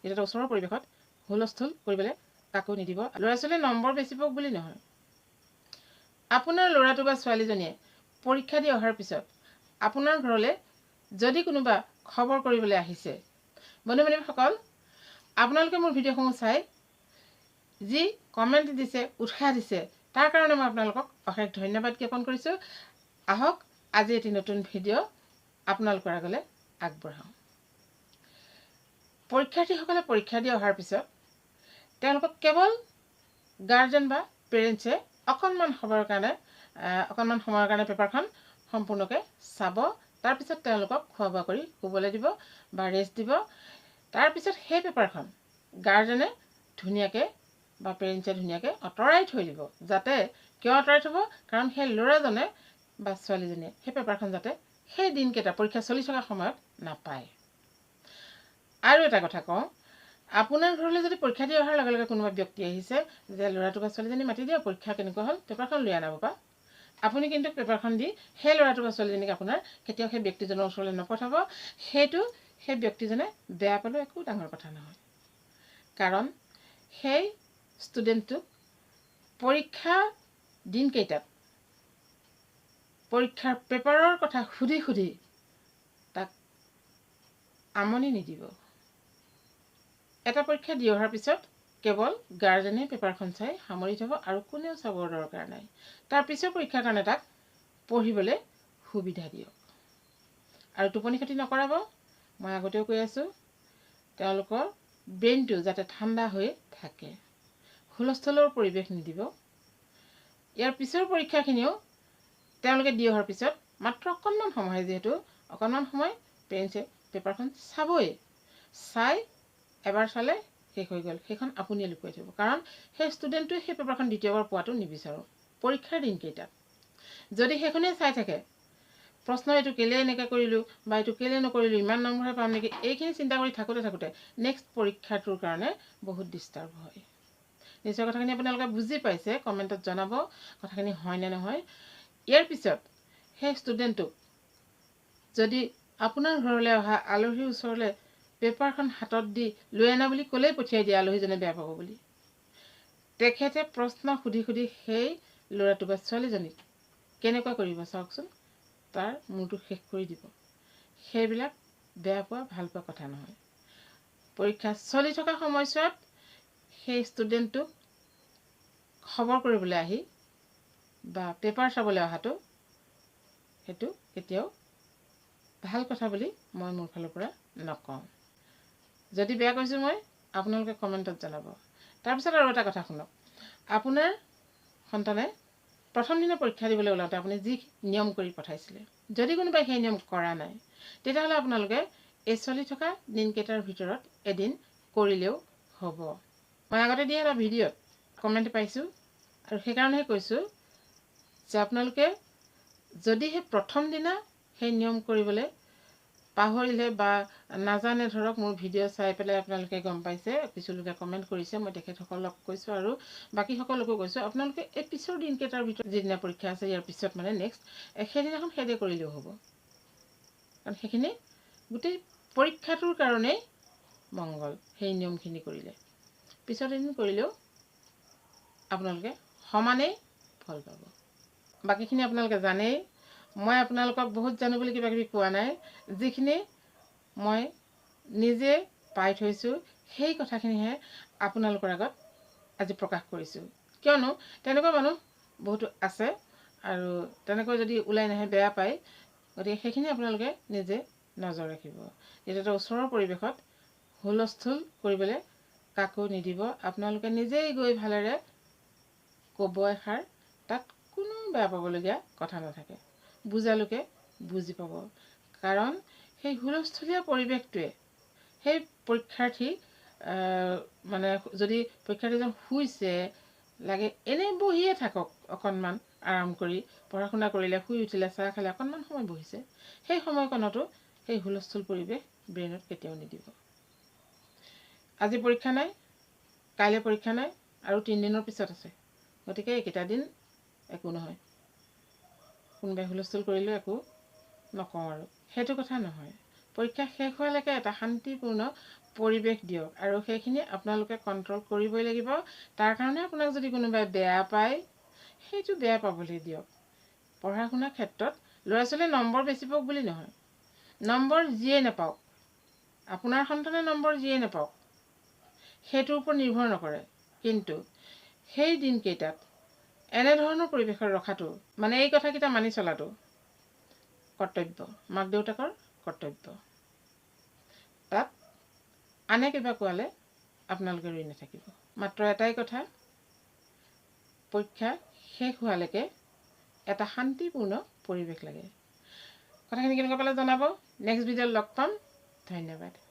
এটা ওচৰৰ পৰিৱেশত হুলস্থুল কৰিবলৈ কাকো নিদিব। ল'ৰা ছোৱালীয়ে নম্বৰ বেছি পাওক বুলি নহয়, আপোনাৰ ল'ৰাটো বা ছোৱালীজনীয়ে পৰীক্ষা দি অহাৰ পিছত আপোনাৰ ঘৰলৈ যদি কোনোবা খবৰ কৰিবলৈ আহিছে, বন্ধু বান্ধৱীসকল, আপোনালোকে মোৰ ভিডিঅ'সমূহ চাই যি কমেণ্ট দিছে, উৎসাহ দিছে, তাৰ কাৰণে মই আপোনালোকক অশেষ ধন্যবাদ জ্ঞাপন কৰিছোঁ। আহক আজি এটি নতুন ভিডিঅ' আপোনালোকৰ আগলৈ আগবঢ়াওঁ। পৰীক্ষাৰ্থীসকলে পৰীক্ষা দি অহাৰ পিছত তেওঁলোকক কেৱল গাৰ্জেন বা পেৰেণ্টছে অকণমান সময়ৰ কাৰণে পেপাৰখন সম্পূৰ্ণকৈ চাব। তাৰপিছত তেওঁলোকক খোৱা বোৱা কৰি শুবলৈ দিব বা ৰেষ্ট দিব। তাৰপিছত সেই পেপাৰখন গাৰ্জেনে ধুনীয়াকৈ বা পেৰেণ্টছে ধুনীয়াকৈ আঁতৰাই থৈ দিব। যাতে কিয় আঁতৰাই থ'ব? কাৰণ সেই ল'ৰাজনে বা ছোৱালীজনীয়ে সেই পেপাৰখন যাতে সেই দিনকেইটা পৰীক্ষা চলি থকা সময়ত নাপায়। আৰু এটা কথা কওঁ, আপোনাৰ ঘৰলৈ যদি পৰীক্ষা দি অহাৰ লগে লগে কোনোবা ব্যক্তি আহিছে যে ল'ৰাটো বা ছোৱালীজনী মাতি দিয়া, পৰীক্ষা কেনেকুৱা হ'ল, পেপাৰখন লৈ আনাব পা, আপুনি কিন্তু পেপাৰখন দি সেই ল'ৰাটো বা ছোৱালীজনীক আপোনাৰ কেতিয়াও সেই ব্যক্তিজনৰ ওচৰলৈ নপঠাব। সেইটো সেই ব্যক্তিজনে বেয়া পালেও একো ডাঙৰ কথা নহয়। কাৰণ সেই ষ্টুডেণ্টটোক পৰীক্ষা দিনকেইটাত পৰীক্ষাৰ পেপাৰৰ কথা সুধি সুধি তাক আমনি নিদিব। এটা পৰীক্ষা দি অহাৰ পিছত কেৱল গাৰ্জেনে পেপাৰখন চাই সামৰি থ'ব আৰু কোনেও চাবৰ দৰকাৰ নাই। তাৰ পিছৰ পৰীক্ষাৰ কাৰণে তাক পঢ়িবলৈ সুবিধা দিয়ক আৰু টোপনি ক্ষতি নকৰাব। মই আগতেও কৈ আছোঁ, তেওঁলোকৰ ব্ৰেইনটো যাতে ঠাণ্ডা হৈ থাকে, হুলস্থুলৰ পৰিৱেশ নিদিব। ইয়াৰ পিছৰ পৰীক্ষাখিনিও তেওঁলোকে দি অহাৰ পিছত মাত্ৰ অকণমান সময়, যিহেতু অকণমান সময় পেৰেণ্টছে পেপাৰখন চাবই, চাই এবাৰ চালে শেষ হৈ গ'ল, সেইখন আপুনিয়ে লুকুৱাই থ'ব। কাৰণ সেই ষ্টুডেণ্টটোৱে সেই পেপাৰখন দ্বিতীয়বাৰ পোৱাটো নিবিচাৰোঁ। পৰীক্ষাৰ দিনকেইটাত যদি সেইখনেই চাই থাকে, প্ৰশ্ন এইটো কেলৈ এনেকৈ কৰিলোঁ বা এইটো কেলৈ নকৰিলোঁ, ইমান নম্বৰহে পাম নেকি, এইখিনি চিন্তা কৰি থাকোঁতে নেক্সট পৰীক্ষাটোৰ কাৰণে বহুত ডিষ্টাৰ্ব হয়। নিশ্চয় কথাখিনি আপোনালোকে বুজি পাইছে, কমেণ্টত জনাব কথাখিনি হয়নে নহয়। ইয়াৰ পিছত সেই ষ্টুডেণ্টটোক যদি আপোনাৰ ঘৰলৈ অহা আলহীৰ ওচৰলৈ পেপাৰখন হাতত দি লৈ আনা বুলি ক'লেই পঠিয়াই দিয়ে, আলহীজনে বেয়া পাব বুলি, তেখেতে প্ৰশ্ন সুধি সুধি সেই ল'ৰাটো বা ছোৱালীজনীক কেনেকুৱা কৰিব চাওকচোন, তাৰ মূৰটো শেষ কৰি দিব। সেইবিলাক বেয়া পোৱা ভাল পোৱা কথা নহয়। পৰীক্ষা চলি থকা সময়ছোৱাত সেই ষ্টুডেণ্টটোক খবৰ কৰিবলৈ আহি বা পেপাৰ চাবলৈ অহাটো সেইটো কেতিয়াও ভাল কথা বুলি মই মোৰ ফালৰ পৰা নকওঁ। যদি বেয়া কৈছোঁ মই, আপোনালোকে কমেণ্টত জনাব। তাৰপিছত আৰু এটা কথা শুনক, আপোনাৰ সন্তানে প্ৰথম দিনা পৰীক্ষা দিবলৈ ওলাওঁতে আপুনি যি নিয়ম কৰি পঠাইছিলে, যদি কোনোবাই সেই নিয়ম কৰা নাই, তেতিয়াহ'লে আপোনালোকে এই চলি থকা দিনকেইটাৰ ভিতৰত এদিন কৰিলেও হ'ব। মই আগতে দিয়া এটা ভিডিঅ'ত কমেণ্ট পাইছোঁ আৰু সেইকাৰণেহে কৈছোঁ যে আপোনালোকে যদিহে প্ৰথম দিনা সেই নিয়ম কৰিবলৈ পাহৰিলে বা নাজানে, ধৰক মোৰ ভিডিঅ' চাই পেলাই আপোনালোকে গম পাইছে, কিছুলোকে কমেণ্ট কৰিছে, মই তেখেতসকলক কৈছোঁ আৰু বাকীসকলকো কৈছোঁ, আপোনালোকে এই পিছৰ দিনকেইটাৰ ভিতৰত যিদিনা পৰীক্ষা আছে ইয়াৰ পিছত মানে নেক্সট সেইদিনাখন সেইদে কৰিলেও হ'ব। কাৰণ সেইখিনি গোটেই পৰীক্ষাটোৰ কাৰণেই মংগল। সেই নিয়মখিনি কৰিলে পিছত এদিন কৰিলেও আপোনালোকে সমানেই ফল পাব। বাকীখিনি আপোনালোকে জানেই, মই আপোনালোকক বহুত জানো বুলি কিবা কিবি কোৱা নাই। যিখিনি মই নিজে পাই থৈছোঁ সেই কথাখিনিহে আপোনালোকৰ আগত আজি প্ৰকাশ কৰিছোঁ। কিয়নো তেনেকুৱা মানুহ বহুতো আছে আৰু তেনেকৈ যদি ওলাই নাহে বেয়া পায়, গতিকে সেইখিনি আপোনালোকে নিজে নজৰ ৰাখিব। এতিয়া ওচৰৰ পৰিৱেশত হুলস্থুল কৰিবলৈ কাকো নিদিব। আপোনালোকে নিজেই গৈ ভালেৰে ক'ব এষাৰ, তাত কোনো বেয়া পাবলগীয়া কথা নাথাকে, বুজালোকে বুজি পাব। কাৰণ সেই হুলস্থুলীয়া পৰিৱেশটোৱে সেই পৰীক্ষাৰ্থী মানে যদি পৰীক্ষাৰ্থীজন শুইছে, লাগে এনেই বহিয়ে থাকক, অকণমান আৰাম কৰি পঢ়া শুনা কৰিলে, শুই উঠিলে, চাহ খালে, অকণমান সময় বহিছে, সেই সময়কণতো সেই হুলস্থুল পৰিৱেশ ব্ৰেইনত কেতিয়াও নিদিব। আজি পৰীক্ষা নাই, কাইলৈ পৰীক্ষা নাই, আৰু 3 দিনৰ পিছত আছে, গতিকে এইকেইটা দিন একো নহয়, কোনোবাই হুলস্থুল কৰিলেও একো নকওঁ আৰু, সেইটো কথা নহয়। পৰীক্ষা শেষ হোৱালৈকে এটা শান্তিপূৰ্ণ পৰিৱেশ দিয়ক আৰু সেইখিনি আপোনালোকে কণ্ট্ৰল কৰিবই লাগিব। তাৰ কাৰণে আপোনাক যদি কোনোবাই বেয়া পায় সেইটো বেয়া পাবলৈ দিয়ক। পঢ়া শুনাৰ ক্ষেত্ৰত ল'ৰা ছোৱালীয়ে নম্বৰ বেছি পাওক বুলি নহয়, নম্বৰ যিয়ে নাপাওক, আপোনাৰ সন্তানে নম্বৰ যিয়ে নাপাওক সেইটোৰ ওপৰত নিৰ্ভৰ নকৰে, কিন্তু সেই দিনকেইটাত এনেধৰণৰ পৰিৱেশত ৰখাটো মানে এই কথাকেইটা মানি চলাটো কৰ্তব্য, মাক দেউতাকৰ কৰ্তব্য। তাত আনে কিবা কোৱালে আপোনালোকে ৰৈ নাথাকিব। মাত্ৰ এটাই কথা, পৰীক্ষা শেষ হোৱালৈকে এটা শান্তিপূৰ্ণ পৰিৱেশ লাগে। কথাখিনি কেনেকুৱা পালে জনাব। নেক্সট ভিডিঅ'ত লগ পাম। ধন্যবাদ।